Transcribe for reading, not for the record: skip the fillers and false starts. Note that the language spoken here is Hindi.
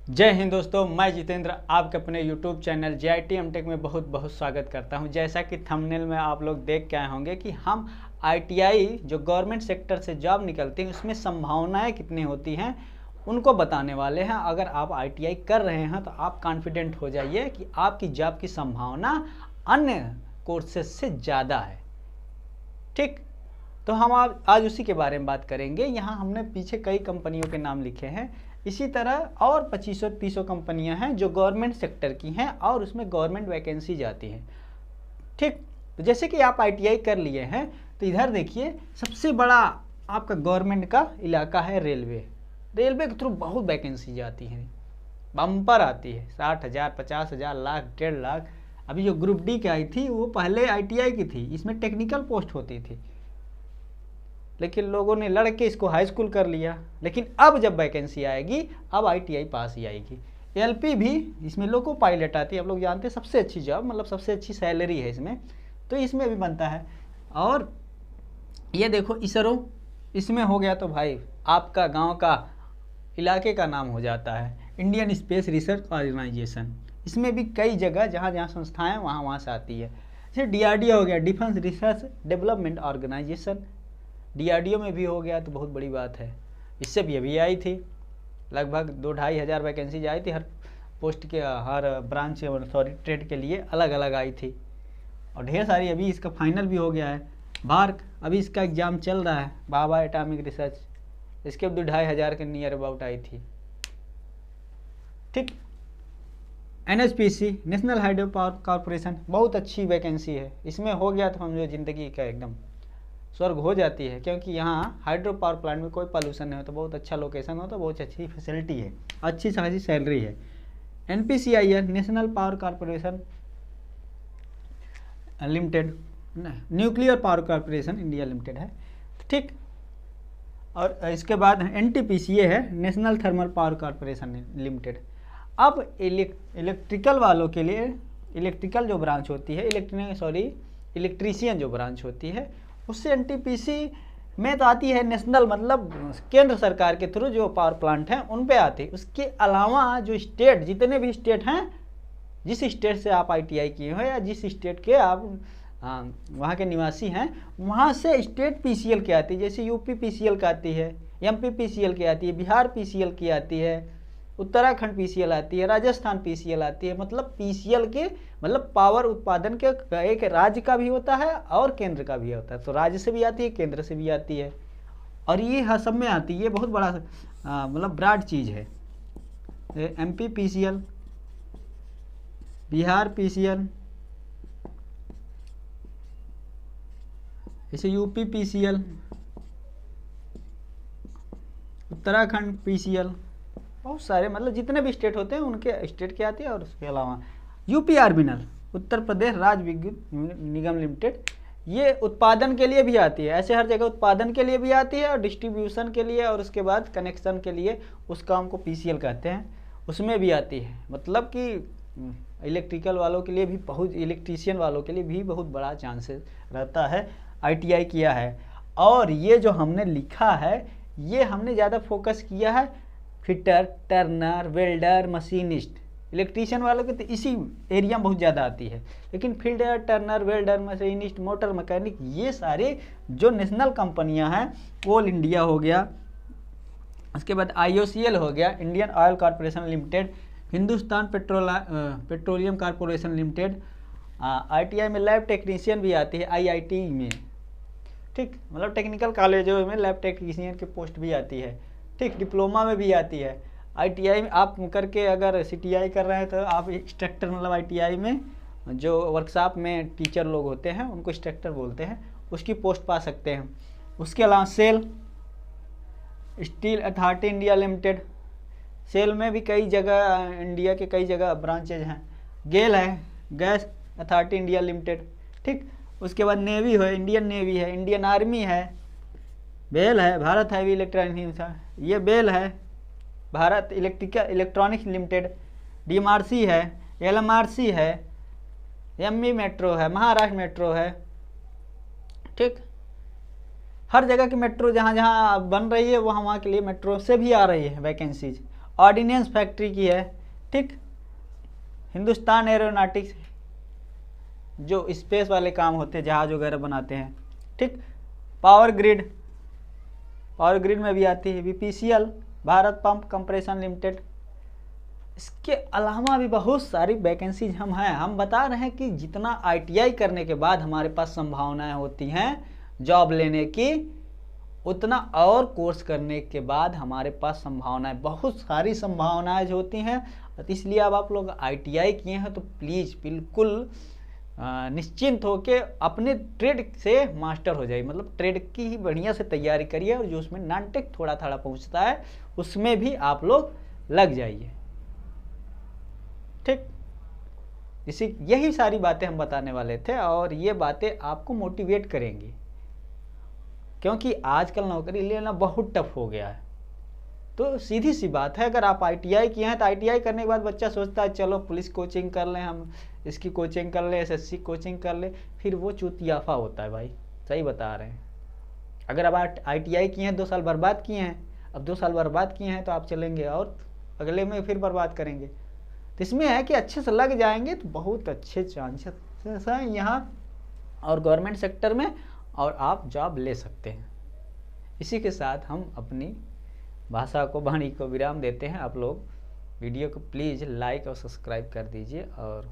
जय हिंद दोस्तों, मैं जितेंद्र आपके अपने YouTube चैनल JIT एमटेक में बहुत बहुत स्वागत करता हूं। जैसा कि थंबनेल में आप लोग देख के आए होंगे कि हम ITI जो गवर्नमेंट सेक्टर से जॉब निकलती हैं उसमें संभावनाएं कितनी होती हैं उनको बताने वाले हैं। अगर आप ITI कर रहे हैं तो आप कॉन्फिडेंट हो जाइए कि आपकी जॉब की संभावना अन्य कोर्सेज से ज़्यादा है। ठीक, तो हम आज उसी के बारे में बात करेंगे। यहाँ हमने पीछे कई कंपनियों के नाम लिखे हैं, इसी तरह और 2500-30 कंपनियां हैं जो गवर्नमेंट सेक्टर की हैं और उसमें गवर्नमेंट वैकेंसी जाती हैं। ठीक, तो जैसे कि आप ITI कर लिए हैं तो इधर देखिए, सबसे बड़ा आपका गवर्नमेंट का इलाका है रेलवे। रेलवे के थ्रू बहुत वैकेंसी जाती है, बम्पर आती है, 60,000, 50,000, लाख, 1.5 लाख। अभी जो ग्रुप डी की आई थी वो पहले ITI की थी, इसमें टेक्निकल पोस्ट होती थी, लेकिन लोगों ने लड़ के इसको हाई स्कूल कर लिया। लेकिन अब जब वैकेंसी आएगी अब ITI पास ही आएगी। LP भी, इसमें लोको पायलट आती है, आप लोग जानते हैं, सबसे अच्छी जॉब, मतलब सबसे अच्छी सैलरी है इसमें, तो इसमें भी बनता है। और ये देखो इसरो, इसमें हो गया तो भाई आपका गांव का, इलाके का नाम हो जाता है। इंडियन स्पेस रिसर्च ऑर्गेनाइजेशन, इसमें भी कई जगह जहाँ जहाँ संस्थाएँ वहाँ से आती है। जैसे DRDO हो गया, defence research development organisation, DRDO में भी हो गया तो बहुत बड़ी बात है। इससे भी अभी आई थी, लगभग 2-2.5 हज़ार वैकेंसीज आई थी, हर पोस्ट के, हर ब्रांच, सॉरी ट्रेड के लिए अलग अलग आई थी, और ढेर सारी। अभी इसका फाइनल भी हो गया है। भारत, अभी इसका एग्ज़ाम चल रहा है, भाभा एटॉमिक रिसर्च, इसके 2-2.5 हज़ार के नियर अबाउट आई थी। ठीक, NHPC, national hydro power corporation, बहुत अच्छी वैकेंसी है, इसमें हो गया तो समझो ज़िंदगी का एकदम स्वर्ग हो जाती है, क्योंकि यहाँ हाइड्रो पावर प्लांट में कोई पॉल्यूशन नहीं होता, बहुत अच्छा लोकेशन होता, बहुत अच्छी फैसिलिटी है, अच्छी खासी सैलरी है। NPCIL, national power corporation limited, nuclear power corporation India limited है। ठीक, और इसके बाद NTPCA है, national thermal power corporation limited. अब इलेक्ट्रिकल वालों के लिए, इलेक्ट्रिकल जो ब्रांच होती है, इलेक्ट्रीशियन जो ब्रांच होती है, उससे NTPC में तो आती है नेशनल, मतलब केंद्र सरकार के थ्रू जो पावर प्लांट हैं उन पे आती है। उसके अलावा जो स्टेट, जितने भी स्टेट हैं, जिस स्टेट से आप ITI किए हो या जिस स्टेट के आप वहाँ के निवासी हैं, वहाँ से स्टेट PCL की आती है। जैसे UP PCL की आती है, MP PCL की आती है, बिहार PCL की आती है, उत्तराखंड PCL आती है, राजस्थान PCL आती है। मतलब PCL के मतलब पावर उत्पादन के एक राज्य का भी होता है और केंद्र का भी होता है, तो राज्य से भी आती है, केंद्र से भी आती है, और ये हर सब में आती है। ये बहुत बड़ा मतलब ब्रॉड चीज़ है। MP PCL, बिहार PCL, जैसे UP PCL, उत्तराखंड PCL, बहुत सारे, मतलब जितने भी स्टेट होते हैं उनके स्टेट की आती है। और उसके अलावा UPRVNL, उत्तर प्रदेश राज्य विद्युत निगम लिमिटेड, ये उत्पादन के लिए भी आती है। ऐसे हर जगह उत्पादन के लिए भी आती है और डिस्ट्रीब्यूशन के लिए, और उसके बाद कनेक्शन के लिए, उस काम को PCL कहते हैं, उसमें भी आती है। मतलब कि इलेक्ट्रिकल वालों के लिए भी, बहुत इलेक्ट्रीशियन वालों के लिए भी बहुत बड़ा चांसेस रहता है ITI किया है। और ये जो हमने लिखा है, ये हमने ज़्यादा फोकस किया है fitter, Turner, welder, machinist, electrician वालों के तो इसी एरिया में बहुत ज़्यादा आती है। लेकिन fielder, Turner, welder, machinist, motor mechanic, ये सारे जो नेशनल कंपनियां हैं, कोल इंडिया हो गया, उसके बाद IOCL हो गया, Indian oil corporation limited, Hindustan petroleum corporation limited. ITI में लैब टेक्नीशियन भी आती है, IIT में। ठीक, मतलब टेक्निकल कॉलेजों में लैब टेक्नीशियन की पोस्ट भी आती है। ठीक, डिप्लोमा में भी आती है। ITI में आप करके अगर CTI कर रहे हैं तो आप इंस्ट्रक्टर, मतलब ITI में जो वर्कशॉप में टीचर लोग होते हैं उनको इंस्ट्रक्टर बोलते हैं, उसकी पोस्ट पा सकते हैं। उसके अलावा SAIL, steel authority India limited, SAIL में भी कई जगह, इंडिया के कई जगह ब्रांचेज हैं। गेल है, गैस अथॉरिटी इंडिया लिमिटेड। ठीक, उसके बाद नेवी है, इंडियन नेवी है, इंडियन आर्मी है, बेल है, भारत हैवी इलेक्ट्रॉनिक्स, ये बेल है, भारत इलेक्ट्रॉनिक्स लिमिटेड, DMRC है, LMRC है, ME मेट्रो है, महाराष्ट्र मेट्रो है। ठीक, हर जगह की मेट्रो जहाँ जहाँ बन रही है वहाँ के लिए मेट्रो से भी आ रही है वैकेंसीज। ऑर्डिनेंस फैक्ट्री की है, ठीक। हिंदुस्तान एरोनॉटिक्स, जो स्पेस वाले काम होते हैं, जहाज वगैरह बनाते हैं, ठीक। पावर ग्रिड, पावर ग्रिड में भी आती है। BPCL, Bharat pump compression limited. इसके अलावा भी बहुत सारी वैकेंसीज हम बता रहे हैं कि जितना आईटीआई करने के बाद हमारे पास संभावनाएं होती हैं जॉब लेने की, उतना और कोर्स करने के बाद हमारे पास संभावनाएं, बहुत सारी संभावनाएं होती हैं। इसलिए अब आप लोग आईटीआई किए हैं तो प्लीज़ बिल्कुल निश्चिंत होके अपने ट्रेड से मास्टर हो जाइए, मतलब ट्रेड की ही बढ़िया से तैयारी करिए, और जो उसमें नॉन टेक थोड़ा थोड़ा पहुँचता है उसमें भी आप लोग लग जाइए, ठीक। यही सारी बातें हम बताने वाले थे, और ये बातें आपको मोटिवेट करेंगी, क्योंकि आजकल नौकरी लेना बहुत टफ हो गया है। तो सीधी सी बात है, अगर आप आईटीआई किए हैं तो आईटीआई करने के बाद बच्चा सोचता है चलो पुलिस कोचिंग कर लें, हम इसकी कोचिंग कर लें, एसएससी कोचिंग कर लें, फिर वो चूतियाफा होता है भाई, सही बता रहे हैं। अगर आप आईटीआई किए हैं, 2 साल बर्बाद किए हैं, अब 2 साल बर्बाद किए हैं तो आप चलेंगे और अगले में फिर बर्बाद करेंगे। तो इसमें है कि अच्छे से लग जाएंगे तो बहुत अच्छे चांसेस हैं यहाँ और गवर्नमेंट सेक्टर में, और आप जॉब ले सकते हैं। इसी के साथ हम अपनी भाषा को, वाणी को विराम देते हैं। आप लोग वीडियो को प्लीज़ लाइक और सब्सक्राइब कर दीजिए, और